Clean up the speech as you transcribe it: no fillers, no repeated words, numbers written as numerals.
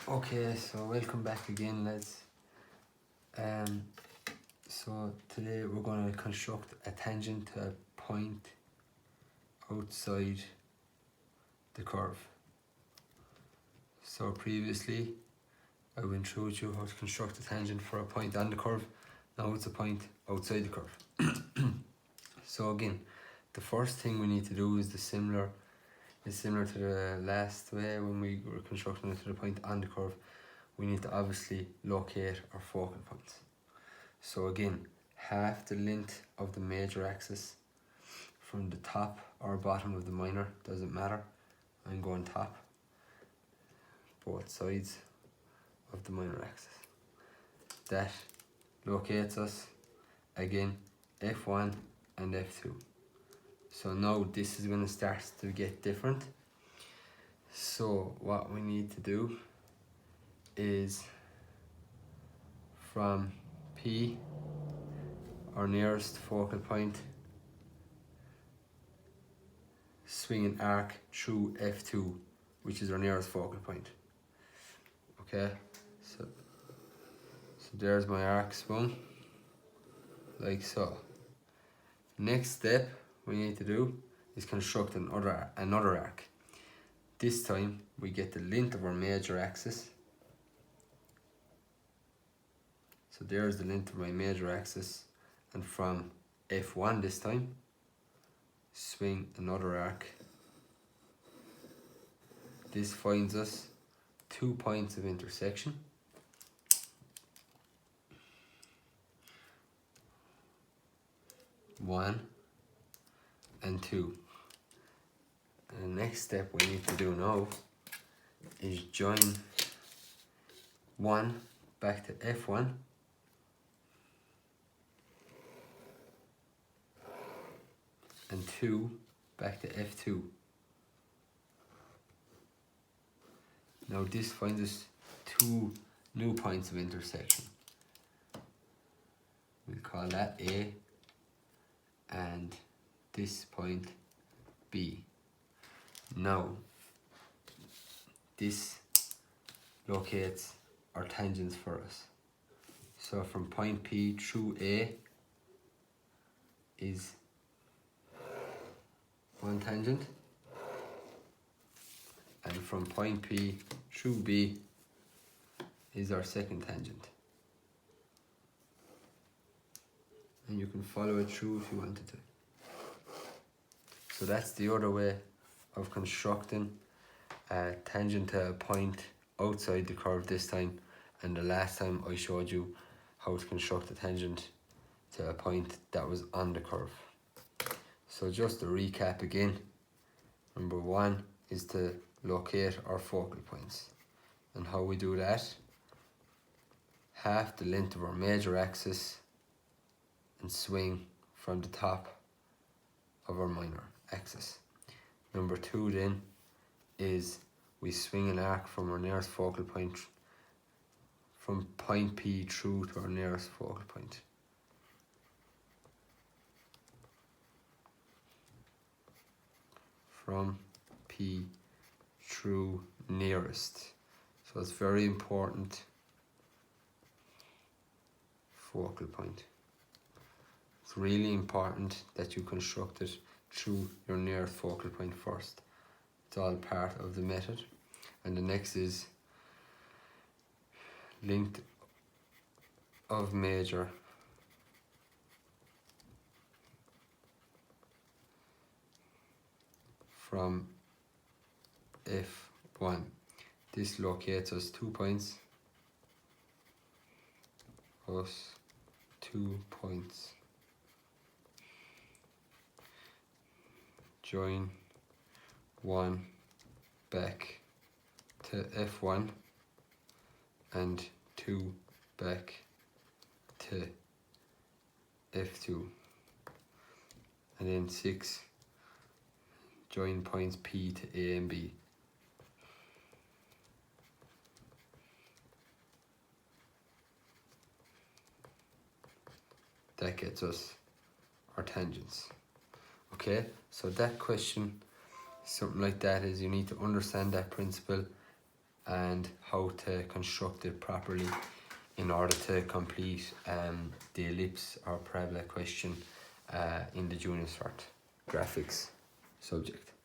Okay, so welcome back again, lads. So today we're going to construct a tangent to a point outside the curve. So previously I went through with you how to construct a tangent for a point on the curve. Now it's a point outside the curve. So again, the first thing we need to do is similar to the last way when we were constructing it to the point on the curve. We need to obviously locate our focal points. So again, half the length of the major axis from the top or bottom of the minor, doesn't matter. I'm going top, both sides of the minor axis. That locates us, again, F1 and F2. So now this is when it starts to get different. So what we need to do is from P, our nearest focal point, swing an arc through F2, which is our nearest focal point. Okay, so there's my arc swung, like so. Next step we need to do is construct another arc. This time we get the length of our major axis. So there's the length of my major axis, and from F1 this time, swing another arc. This finds us 2 points of intersection. One and two. And the next step we need to do now is join 1 back to F1 and 2 back to F2. Now this finds us 2 new points of intersection. We'll call that A and this point B. Now this locates our tangents for us. So from point P through A is one tangent, and from point P through B is our second tangent. And you can follow it through if you wanted to. So that's the other way of constructing a tangent to a point outside the curve this time, and the last time I showed you how to construct a tangent to a point that was on the curve. So just to recap again, number 1 is to locate our focal points. And how we do that: half the length of our major axis and swing from the top of our minor axis. Number 2 then is we swing an arc from our nearest focal point, from point P through to our nearest focal point. From P through nearest. So it's very important focal point. It's really important that you construct it through your nearest focal point first. It's all part of the method. And the next is length of major from F1. This locates us 2 points, plus 2 points. Join 1 back to F1 and 2 back to F2. And then 6, join points P to A and B. That gets us our tangents. Okay, so that question, something like that, is you need to understand that principle and how to construct it properly in order to complete the ellipse or parabola question in the junior cert graphics subject.